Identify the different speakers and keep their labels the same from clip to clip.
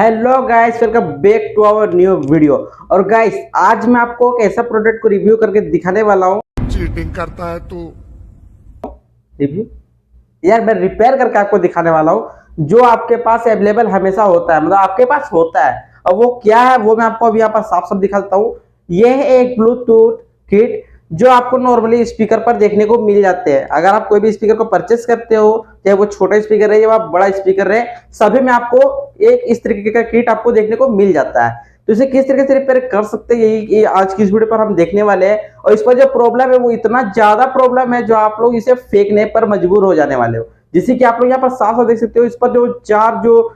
Speaker 1: Hello guys, welcome back to our new video. और guys, आज मैं आपको एक ऐसा प्रोडक्ट को रिव्यू करके दिखाने वाला हूँ।
Speaker 2: चीटिंग करता है तू।
Speaker 1: रिव्यू यार, मैं रिपेयर करके आपको दिखाने वाला हूँ जो आपके पास अवेलेबल हमेशा होता है, मतलब आपके पास होता है। और वो क्या है वो मैं आपको अभी यहाँ पर साफ साफ दिखाता हूँ। ये है एक ब्लूटूथ किट जो आपको नॉर्मली स्पीकर पर देखने को मिल जाते हैं। अगर आप कोई भी स्पीकर को परचेस करते हो, चाहे वो छोटा स्पीकर है या बड़ा स्पीकर है, सभी में आपको एक इस तरीके का किट आपको देखने को मिल जाता है। तो इसे किस तरीके से रिपेयर कर सकते हैं, यही आज की इस वीडियो पर हम देखने वाले हैं। और इस पर जो प्रॉब्लम है वो इतना ज्यादा प्रॉब्लम है जो आप लोग इसे फेंकने पर मजबूर हो जाने वाले हो। जैसे कि आप लोग यहाँ पर साफ साफ देख सकते हो, इस पर जो चार जो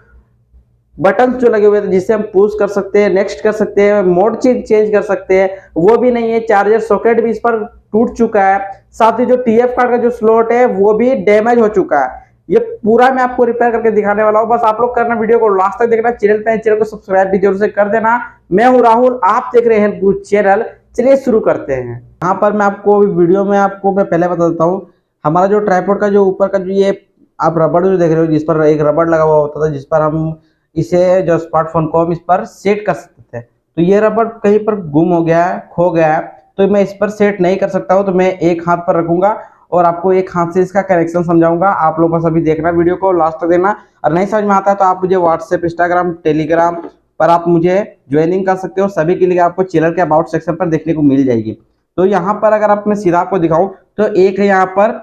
Speaker 1: बटन जो लगे हुए थे जिससे हम पुश कर सकते हैं, नेक्स्ट कर सकते हैं, मोड चेंज कर सकते हैं, वो भी नहीं है। चार्जर सॉकेट भी इस पर टूट चुका है। साथ ही जो टीएफ कार्ड का जो स्लॉट है वो भी डैमेज हो चुका है। ये पूरा मैं आपको रिपेयर करके दिखाने वाला हूँ। बस आप लोग करना, वीडियो को लास्ट तक देखना। चैनल को सब्सक्राइब भी जरूर से कर देना। मैं हूँ राहुल, आप देख रहे हैं गुड चैनल। चलिए शुरू करते हैं। यहाँ पर मैं आपको वीडियो में आपको मैं पहले बता देता हूँ, हमारा जो ट्राइपॉड का जो ऊपर का जो ये आप रबड़ जो देख रहे हो, जिस पर एक रबड़ लगा हुआ होता था, जिस पर हम इसे जो स्मार्टफोन को हम इस पर सेट कर सकते थे, तो ये रबड़ कहीं पर गुम हो गया है, खो गया है, तो मैं इस पर सेट नहीं कर सकता हूँ। तो मैं एक हाथ पर रखूंगा और आपको एक हाथ से इसका कनेक्शन समझाऊंगा। आप लोग बस अभी देखना, वीडियो को लास्ट तक देना। और नहीं समझ में आता है तो आप मुझे व्हाट्सएप, इंस्टाग्राम, टेलीग्राम पर आप मुझे ज्वाइनिंग कर सकते हो। सभी के लिए आपको चैनल के अबाउट सेक्शन पर देखने को मिल जाएगी। तो यहाँ पर अगर आप मैं सीधा आपको दिखाऊं तो एक है यहाँ पर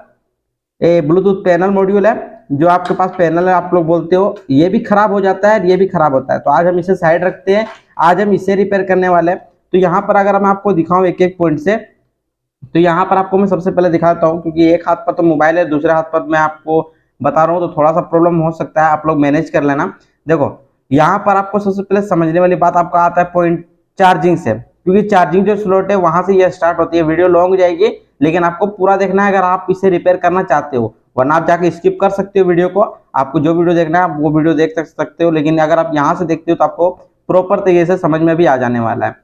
Speaker 1: ब्लूटूथ पैनल मॉड्यूल है। जो आपके पास पैनल है, आप लोग बोलते हो, ये भी खराब हो जाता है, ये भी खराब होता है। तो आज हम इसे साइड रखते हैं, आज हम इसे रिपेयर करने वाले हैं। तो यहाँ पर अगर मैं आपको दिखाऊं एक एक पॉइंट से, तो यहाँ पर आपको मैं सबसे पहले दिखाता हूँ, क्योंकि एक हाथ पर तो मोबाइल है, दूसरे हाथ पर मैं आपको बता रहा हूँ, तो थोड़ा सा प्रॉब्लम हो सकता है, आप लोग मैनेज कर लेना। देखो, यहाँ पर आपको सबसे पहले समझने वाली बात आपका आता है पॉइंट चार्जिंग से, क्योंकि चार्जिंग जो स्लॉट है वहां से यह स्टार्ट होती है। वीडियो लॉन्ग जाएगी, लेकिन आपको पूरा देखना है अगर आप इसे रिपेयर करना चाहते हो, वरना आप जाके स्किप कर सकते हो वीडियो को। आपको जो वीडियो देखना है वो वीडियो देख सकते हो, लेकिन अगर आप यहाँ से देखते हो तो आपको प्रॉपर तरीके से समझ में भी आ जाने वाला है।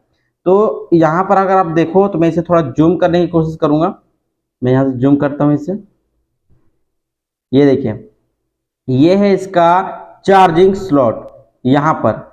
Speaker 1: तो यहाँ पर अगर आप देखो तो मैं इसे थोड़ा जूम करने की कोशिश करूंगा। मैं यहाँ से जूम करता हूँ इसे। ये देखिए, ये है इसका चार्जिंग स्लॉट। यहाँ पर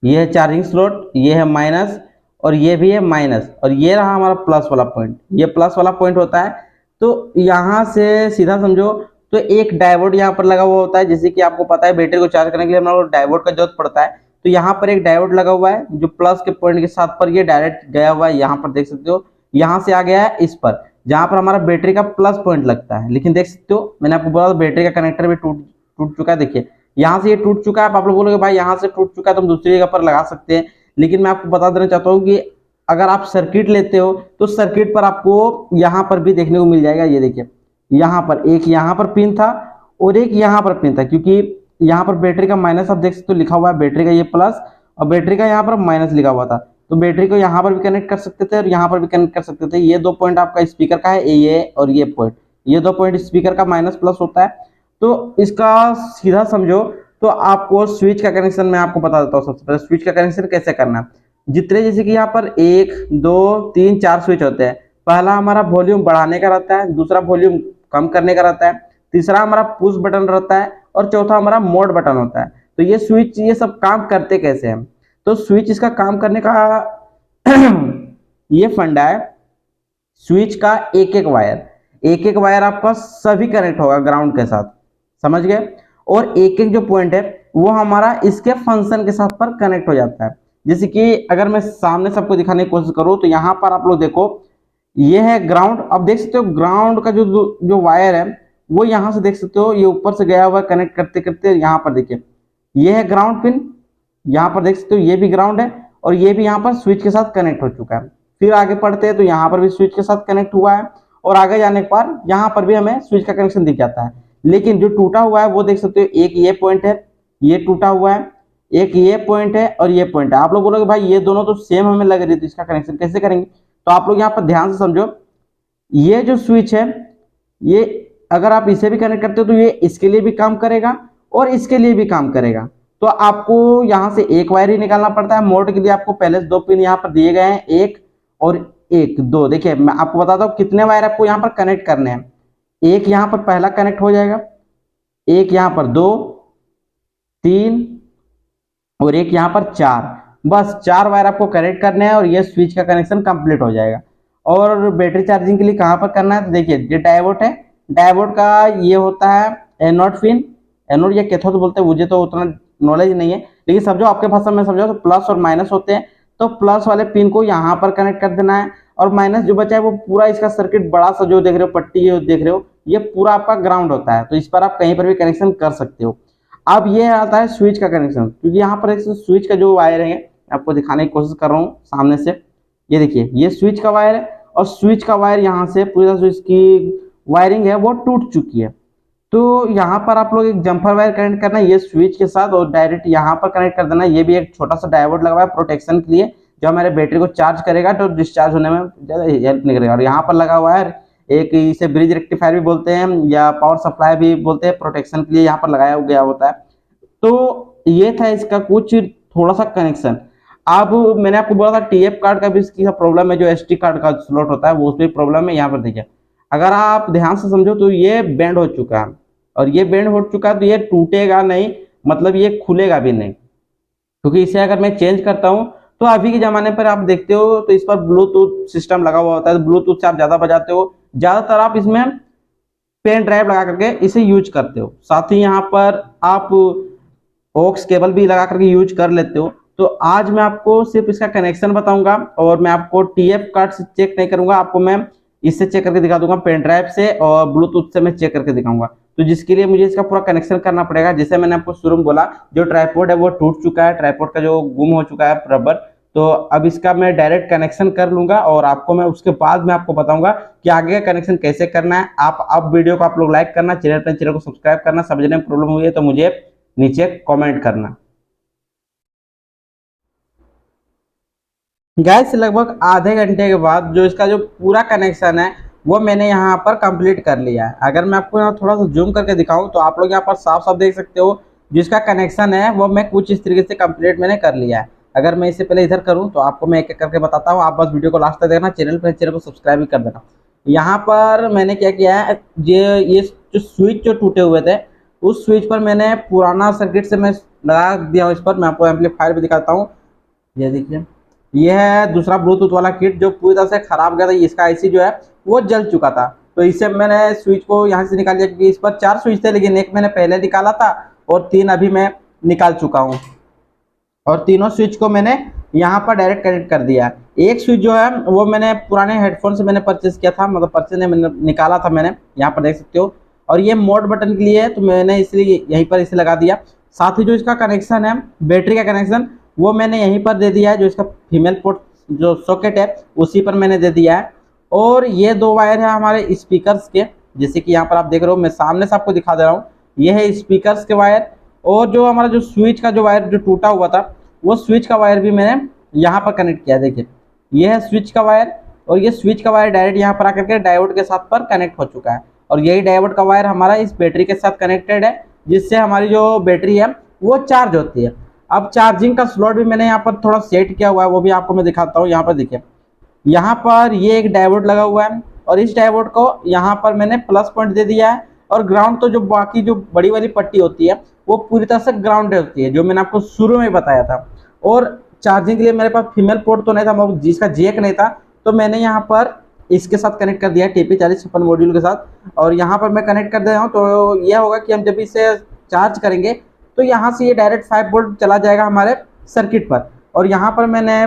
Speaker 1: ये है चार्जिंग स्लॉट, ये है माइनस और ये भी है माइनस, और ये रहा हमारा प्लस वाला पॉइंट। ये प्लस वाला पॉइंट होता है। तो यहाँ से सीधा समझो तो एक डायोड यहाँ पर लगा हुआ होता है। जैसे कि आपको पता है, बैटरी को चार्ज करने के लिए हमारे डायोड का जरूरत पड़ता है। तो यहाँ पर एक डायोड लगा हुआ है जो प्लस के पॉइंट के साथ पर ये डायरेक्ट गया हुआ है। यहाँ पर देख सकते हो, यहाँ से आ गया है इस पर, जहाँ पर हमारा बैटरी का प्लस पॉइंट लगता है। लेकिन देख सकते हो, मैंने आपको बोला बैटरी का कनेक्टर भी टूट टूट चुका है। देखिए, यहाँ से ये टूट चुका है। आप लोग बोलोगे भाई यहाँ से टूट चुका है तो हम दूसरी जगह पर लगा सकते हैं, लेकिन मैं आपको बता देना चाहता हूँ कि अगर आप सर्किट लेते हो तो सर्किट पर आपको यहाँ पर भी देखने को मिल जाएगा। ये देखिए, यहाँ पर एक यहाँ पर पिन था और एक यहाँ पर पिन था, क्योंकि यहाँ पर बैटरी का माइनस आप देख सकते हो लिखा हुआ है, बैटरी का ये प्लस और बैटरी का यहाँ पर माइनस लिखा हुआ था। तो बैटरी को यहाँ पर भी कनेक्ट कर सकते थे और यहाँ पर भी कनेक्ट कर सकते थे। ये दो पॉइंट आपका स्पीकर का है, ये और ये पॉइंट, ये दो पॉइंट स्पीकर का माइनस प्लस होता है। तो इसका सीधा समझो तो आपको स्विच का कनेक्शन मैं आपको बता देता हूँ। सबसे पहले स्विच का कनेक्शन कैसे करना है। जितने, जैसे कि यहाँ पर 1 2 3 4 स्विच होते हैं। पहला हमारा वॉल्यूम बढ़ाने का रहता है, दूसरा वॉल्यूम कम करने का रहता है, तीसरा हमारा पुश बटन रहता है और चौथा हमारा मोड बटन होता है। तो ये स्विच ये सब काम करते कैसे हैं। तो स्विच इसका काम करने का ये फंडा है। स्विच का एक एक वायर आपका सभी कनेक्ट होगा ग्राउंड के साथ, समझ गए। और एक एक जो पॉइंट है वो हमारा इसके फंक्शन के साथ पर कनेक्ट हो जाता है। जैसे कि अगर मैं सामने सबको दिखाने की कोशिश करूं तो यहाँ पर आप लोग देखो, ये है ग्राउंड। अब देख सकते हो ग्राउंड का जो जो वायर है वो यहाँ से देख सकते हो, ये ऊपर से गया हुआ है कनेक्ट करते करते। यहाँ पर देखिए, ये है ग्राउंड पिन, यहाँ पर देख सकते हो ये भी ग्राउंड है और ये भी यहाँ पर स्विच के साथ कनेक्ट हो चुका है। फिर आगे पढ़ते हैं तो यहाँ पर भी स्विच के साथ कनेक्ट हुआ है और आगे जाने के बाद यहाँ पर भी हमें स्विच का कनेक्शन दिख जाता है। लेकिन जो टूटा हुआ है वो देख सकते हो, एक ये पॉइंट है, ये टूटा हुआ है, एक ये पॉइंट है और ये पॉइंट है। आप लोग बोलोगे भाई ये दोनों तो सेम हमें लग रही थी, इसका कनेक्शन कैसे करेंगे। तो आप लोग यहाँ पर ध्यान से समझो, ये जो स्विच है ये अगर आप इसे भी कनेक्ट करते हो तो ये इसके लिए भी काम करेगा और इसके लिए भी काम करेगा। तो आपको यहाँ से एक वायर ही निकालना पड़ता है। मोड के लिए आपको पहले से दो पिन यहाँ पर दिए गए हैं, एक और एक, दो। देखिए मैं आपको बताता हूँ कितने वायर आपको यहाँ पर कनेक्ट करने हैं। एक यहाँ पर पहला कनेक्ट हो जाएगा, एक यहाँ पर 2 3 और एक यहाँ पर 4। बस 4 वायर आपको कनेक्ट करने हैं और ये स्विच का कनेक्शन कंप्लीट हो जाएगा। और बैटरी चार्जिंग के लिए कहाँ पर करना है, तो देखिए ये डायोड है, डायोड का ये होता है एनोड पिन, एनोड या कैथोड बोलते हैं, मुझे तो उतना नॉलेज नहीं है, लेकिन समझो आपके भाषा में समझो तो प्लस और माइनस होते हैं। तो प्लस वाले पिन को यहाँ पर कनेक्ट कर देना है, और माइनस जो बचा है वो पूरा इसका सर्किट बड़ा सा जो देख रहे हो, पट्टी ये देख रहे हो, ये पूरा आपका ग्राउंड होता है। तो इस पर आप कहीं पर भी कनेक्शन कर सकते हो। अब ये आता है स्विच का कनेक्शन, क्योंकि यहाँ पर एक स्विच का जो वायर है आपको दिखाने की कोशिश कर रहा हूँ सामने से। ये देखिए ये स्विच का वायर है, और स्विच का वायर यहाँ से पूरी तरह से इसकी वायरिंग है वो टूट चुकी है। तो यहाँ पर आप लोग एक जम्पर वायर कनेक्ट करना है ये स्विच के साथ, और डायरेक्ट यहाँ पर कनेक्ट कर देना है। ये भी एक छोटा सा डायोड लगा हुआ है प्रोटेक्शन के लिए, जो हमारे बैटरी को चार्ज करेगा तो डिस्चार्ज होने में ज़्यादा हेल्प नहीं करेगा। और यहाँ पर लगा हुआ है एक, इसे ब्रिज रेक्टिफायर भी बोलते हैं या पावर सप्लाई भी बोलते हैं, प्रोटेक्शन के लिए यहाँ पर लगाया गया होता है। तो ये था इसका कुछ थोड़ा सा कनेक्शन। अब मैंने आपको बोला था टीएफ कार्ड का भी इसकी प्रॉब्लम है, जो एसडी कार्ड का स्लॉट होता है वो उसमें प्रॉब्लम है। यहाँ पर देखिए अगर आप ध्यान से समझो तो ये बेंड हो चुका है, और ये बेंड हो चुका है तो ये टूटेगा नहीं, मतलब ये खुलेगा भी नहीं, क्योंकि इसे अगर मैं चेंज करता हूँ तो अभी के जमाने पर आप देखते हो तो इस पर ब्लूटूथ सिस्टम लगा हुआ होता है, तो ब्लूटूथ से आप ज्यादा बजाते हो, ज्यादातर आप इसमें पेन ड्राइव लगा करके इसे यूज करते हो। साथ ही यहाँ पर आप ऑक्स केबल भी लगा करके यूज कर लेते हो। तो आज मैं आपको सिर्फ इसका कनेक्शन बताऊंगा, और मैं आपको टीएफ कार्ड से चेक नहीं करूंगा, आपको मैं इससे चेक करके दिखा दूंगा, पेन ड्राइव से और ब्लूटूथ से मैं चेक करके दिखाऊंगा। तो जिसके लिए मुझे इसका पूरा कनेक्शन करना पड़ेगा। जैसे मैंने आपको शुरू में बोला, जो ट्राइपॉड है वो टूट चुका है, ट्राइपॉड का जो गुम हो चुका है रबर, तो अब इसका मैं डायरेक्ट कनेक्शन कर लूंगा, और आपको मैं उसके बाद मैं आपको बताऊंगा कि आगे का कनेक्शन कैसे करना है। आप अब वीडियो को आप लोग लाइक करना, चैनल को सब्सक्राइब करना, समझने में प्रॉब्लम हुई है तो मुझे नीचे कमेंट करना। गैस लगभग आधे घंटे के बाद जो इसका जो पूरा कनेक्शन है वो मैंने यहाँ पर कंप्लीट कर लिया है। अगर मैं आपको यहाँ थोड़ा सा जूम करके दिखाऊं तो आप लोग यहाँ पर साफ साफ देख सकते हो, जिसका कनेक्शन है वो मैं कुछ इस तरीके से कंप्लीट मैंने कर लिया है। अगर मैं इससे पहले इधर करूँ तो आपको मैं एक एक करके बताता हूँ, आप बस वीडियो को लास्ट तक देखना, चैनल को सब्सक्राइब भी कर देना। यहाँ पर मैंने क्या किया है, ये जो स्विच जो टूटे हुए थे उस स्विच पर मैंने पुराना सर्किट से मैं लगा दिया हूँ। इस पर मैं आपको एम्पलीफायर भी दिखाता हूँ। ये देखिए ये है दूसरा ब्लूटूथ वाला किट जो पूरी तरह से खराब गया था, इसका आईसी जो है वो जल चुका था। तो इसे मैंने स्विच को यहाँ से निकाल लिया, क्योंकि इस पर 4 स्विच थे, लेकिन एक मैंने पहले निकाला था और 3 अभी मैं निकाल चुका हूँ, और तीनों स्विच को मैंने यहाँ पर डायरेक्ट कनेक्ट कर दिया। एक स्विच जो है वो मैंने पुराने हेडफोन से मैंने परचेज किया था, मतलब परचेज ने मैंने निकाला था, मैंने यहाँ पर देख सकते हो। और ये मोड बटन के लिए है तो मैंने इसलिए यहीं पर इसे लगा दिया। साथ ही जो इसका कनेक्शन है बैटरी का कनेक्शन वो मैंने यहीं पर दे दिया है, जो इसका फीमेल पोर्ट जो सॉकेट है उसी पर मैंने दे दिया है। और ये 2 वायर है हमारे स्पीकर्स के, जैसे कि यहाँ पर आप देख रहे हो, मैं सामने से आपको दिखा दे रहा हूँ, ये है स्पीकर्स के वायर। और जो हमारा जो स्विच का जो वायर जो टूटा हुआ था वो स्विच का वायर भी मैंने यहाँ पर कनेक्ट किया। देखिए ये है स्विच का वायर, और ये स्विच का वायर डायरेक्ट यहाँ पर आकर के डायोड के साथ पर कनेक्ट हो चुका है, और यही डायोड का वायर हमारा इस बैटरी के साथ कनेक्टेड है, जिससे हमारी जो बैटरी है वो चार्ज होती है। अब चार्जिंग का स्लॉट भी मैंने यहाँ पर थोड़ा सेट किया हुआ है, वो भी आपको मैं दिखाता हूँ। यहाँ पर देखिए यहाँ पर ये एक डायोड लगा हुआ है, और इस डायोड को यहाँ पर मैंने प्लस पॉइंट दे दिया है, और ग्राउंड तो जो बाकी जो बड़ी वाली पट्टी होती है वो पूरी तरह से ग्राउंड होती है, जो मैंने आपको शुरू में बताया था। और चार्जिंग के लिए मेरे पास फीमेल पोर्ट तो नहीं था, जिसका जैक नहीं था, तो मैंने यहाँ पर इसके साथ कनेक्ट कर दिया है TP4056 मॉड्यूल के साथ, और यहाँ पर मैं कनेक्ट कर दे रहा हूँ। तो यह होगा कि हम जब इसे चार्ज करेंगे तो यहाँ से ये डायरेक्ट 5 वोल्ट चला जाएगा हमारे सर्किट पर। और यहाँ पर मैंने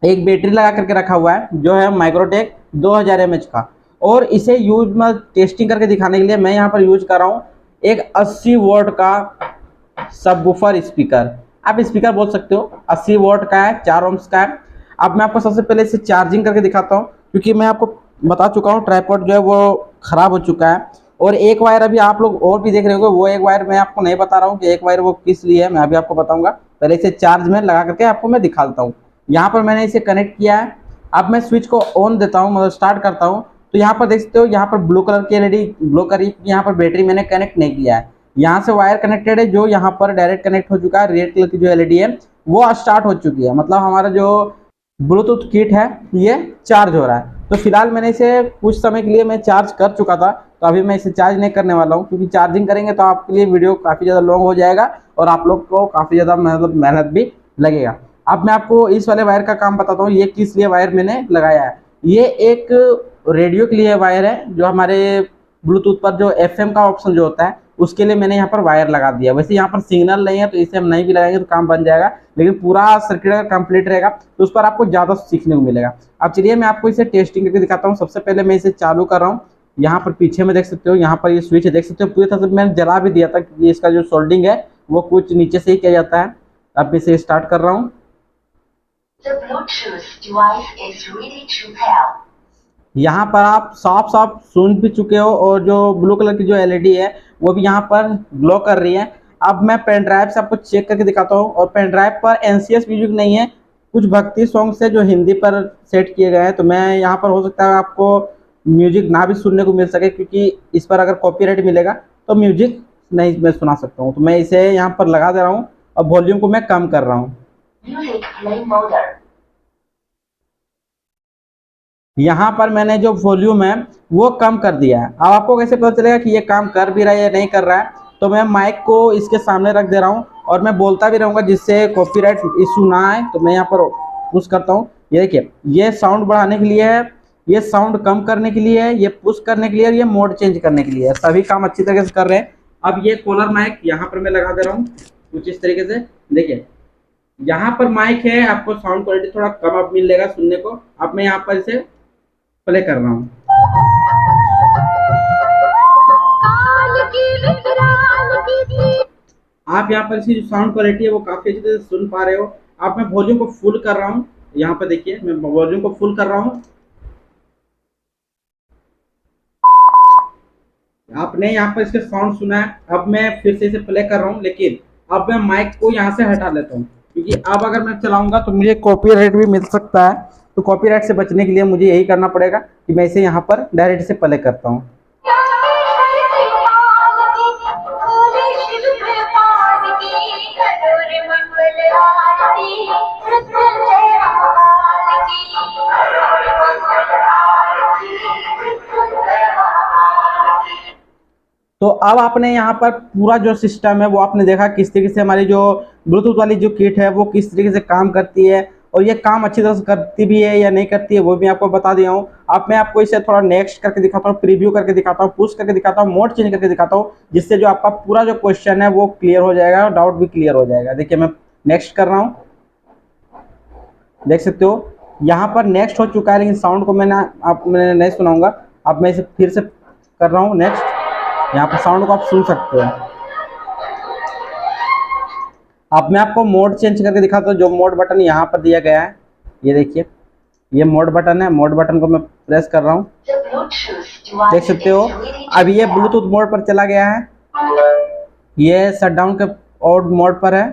Speaker 1: एक बैटरी लगा करके रखा हुआ है जो है माइक्रोटेक 2000 mAh का, और इसे यूज में टेस्टिंग करके दिखाने के लिए मैं यहाँ पर यूज कर रहा हूँ एक 80 वॉट का सबवूफर स्पीकर। आप स्पीकर बोल सकते हो, 80 वॉट का है, 4 ohms का है। अब मैं आपको सबसे पहले इसे चार्जिंग करके दिखाता हूँ, क्योंकि मैं आपको बता चुका हूँ ट्राइपॉड जो है वो खराब हो चुका है। और एक वायर अभी आप लोग और भी देख रहे होंगे, वो एक वायर मैं आपको नहीं बता रहा हूँ कि एक वायर वो किस लिए है, मैं अभी आपको बताऊंगा। पहले इसे चार्ज में लगा करके आपको मैं दिखाता हूँ। यहाँ पर मैंने इसे कनेक्ट किया है। अब मैं स्विच को ऑन देता हूँ, मतलब स्टार्ट करता हूँ, तो यहाँ पर देख सकते हो यहाँ पर ब्लू कलर की एलईडी ग्लो कर रही है, यहाँ पर बैटरी मैंने कनेक्ट नहीं किया है। यहाँ से वायर कनेक्टेड है जो यहाँ पर डायरेक्ट कनेक्ट हो चुका है। रेड कलर की जो एलईडी है वो स्टार्ट हो चुकी है, मतलब हमारा जो ब्लूटूथ किट है ये चार्ज हो रहा है। तो फिलहाल मैंने इसे कुछ समय के लिए मैं चार्ज कर चुका था, तो अभी मैं इसे चार्ज नहीं करने वाला हूँ, क्योंकि चार्जिंग करेंगे तो आपके लिए वीडियो काफ़ी ज़्यादा लॉन्ग हो जाएगा और आप लोग को काफ़ी ज़्यादा मतलब मेहनत भी लगेगा। अब मैं आपको इस वाले वायर का काम बताता हूँ, ये किस लिए वायर मैंने लगाया है। ये एक रेडियो के लिए वायर है, जो हमारे ब्लूटूथ पर जो एफएम का ऑप्शन जो होता है उसके लिए मैंने यहाँ पर वायर लगा दिया। वैसे यहाँ पर सिग्नल नहीं है तो इसे हम नहीं भी लगाएंगे तो काम बन जाएगा, लेकिन पूरा सर्किट अगर कंप्लीट रहेगा तो उस पर आपको ज़्यादा सीखने को मिलेगा। अब चलिए मैं आपको इसे टेस्टिंग करके दिखाता हूँ। सबसे पहले मैं इसे चालू कर रहा हूँ। यहाँ पर पीछे में देख सकते हो, यहाँ पर ये स्विच देख सकते हो, पूरी तरह से मैंने जला भी दिया था कि इसका जो सोल्डिंग है वो कुछ नीचे से ही किया जाता है। अब मैं इसे स्टार्ट कर रहा हूँ। यहाँ पर आप साफ साफ सुन भी चुके हो और जो ब्लू कलर की जो एलईडी है वो भी यहाँ पर ग्लो कर रही है। अब मैं पेन ड्राइव से आपको चेक करके दिखाता हूँ, और पेन ड्राइव पर एनसीएस म्यूजिक नहीं है, कुछ भक्ति सॉन्ग्स है जो हिंदी पर सेट किए गए हैं। तो मैं यहाँ पर हो सकता है आपको म्यूजिक ना भी सुनने को मिल सके, क्योंकि इस पर अगर कॉपीराइट मिलेगा तो म्यूजिक नहीं मैं सुना सकता हूँ। तो मैं इसे यहाँ पर लगा दे रहा हूँ और वॉल्यूम को मैं कम कर रहा हूँ। यहाँ पर मैंने जो वॉल्यूम है वो कम कर दिया है। अब आपको कैसे पता चलेगा कि ये काम कर भी रहा है या नहीं कर रहा है, तो मैं माइक को इसके सामने रख दे रहा हूँ और मैं बोलता भी रहूँगा जिससे कॉपीराइट इशू ना आए। तो मैं यहाँ पर पुश करता हूँ, ये देखिए ये साउंड बढ़ाने के लिए है, ये साउंड कम करने के लिए है, ये पुश करने के लिए और ये मोड चेंज करने के लिए है। सभी काम अच्छी तरीके से कर रहे हैं। अब ये कॉलर माइक यहाँ पर मैं लगा दे रहा हूँ कुछ इस तरीके से। देखिए यहाँ पर माइक है, आपको साउंड क्वालिटी थोड़ा कम अब मिलेगा सुनने को। अब मैं यहाँ पर इसे प्ले कर रहा हूँ। आप यहाँ पर इसकी जो साउंड क्वालिटी है वो काफी अच्छी तरह से सुन पा रहे हो। अब मैं वॉल्यूम को फुल कर रहा हूँ, यहाँ पर देखिए मैं वॉल्यूम को फुल कर रहा हूँ। आपने यहाँ पर इसके साउंड सुना है। अब मैं फिर से इसे प्ले कर रहा हूँ, लेकिन अब मैं माइक को यहाँ से हटा लेता हूँ, क्योंकि अब अगर मैं चलाऊंगा तो मुझे कॉपीराइट भी मिल सकता है। तो कॉपीराइट से बचने के लिए मुझे यही करना पड़ेगा कि मैं इसे यहाँ पर डायरेक्ट से प्ले करता हूँ। तो अब आपने यहाँ पर पूरा जो सिस्टम है वो आपने देखा किस तरीके से हमारी जो ब्लूटूथ वाली जो किट है वो किस तरीके से काम करती है, और ये काम अच्छी तरह से करती भी है या नहीं करती है वो भी आपको बता दिया हूँ। अब मैं आपको इसे थोड़ा नेक्स्ट करके दिखाता हूँ, प्रीव्यू करके दिखाता हूँ, पुश करके दिखाता हूँ, मोड चेंज करके दिखाता हूँ, जिससे जो आपका पूरा जो क्वेश्चन है वो क्लियर हो जाएगा और डाउट भी क्लियर हो जाएगा। देखिए मैं नेक्स्ट कर रहा हूँ, देख सकते हो यहाँ पर नेक्स्ट हो चुका है, लेकिन साउंड को मैंने नहीं सुनाऊंगा। अब मैं इसे फिर से कर रहा हूँ नेक्स्ट, यहाँ पर साउंड को आप सुन सकते हो। अब मैं आपको मोड चेंज करके दिखाता हूँ। जो मोड बटन यहाँ पर दिया गया है, ये देखिए ये मोड बटन है। मोड बटन को मैं प्रेस कर रहा हूँ, देख सकते हो अब ये ब्लूटूथ मोड पर चला गया है। ये शटडाउन के और मोड पर है,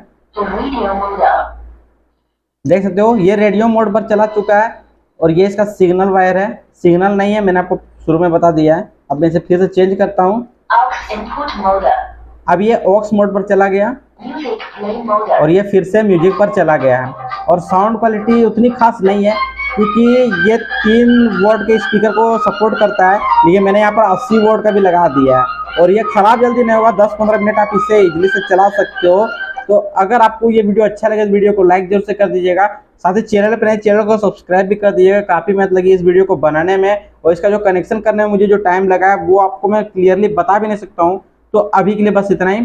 Speaker 1: देख सकते हो ये रेडियो मोड पर चला चुका है। और ये इसका सिग्नल वायर है, सिग्नल नहीं है, मैंने आपको शुरू में बता दिया है। अब मैं इसे फिर से चेंज करता हूँ। अब ये ऑक्स मोड पर चला गया और ये फिर से म्यूजिक पर चला गया है। और साउंड क्वालिटी उतनी खास नहीं है, क्योंकि ये 3 वोल्ट के स्पीकर को सपोर्ट करता है, लेकिन मैंने यहाँ पर 80 वोल्ट का भी लगा दिया है। और ये ख़राब जल्दी नहीं होगा, 10-15 मिनट आप इसे इजीली से चला सकते हो। तो अगर आपको ये वीडियो अच्छा लगे तो वीडियो को लाइक जरूर से कर दीजिएगा, साथ ही चैनल पर नए चैनल को सब्सक्राइब भी कर दीजिएगा। काफ़ी मेहनत लगी इस वीडियो को बनाने में, और इसका जो कनेक्शन करने में मुझे जो टाइम लगा है वो आपको मैं क्लियरली बता भी नहीं सकता हूँ। तो अभी के लिए बस इतना ही।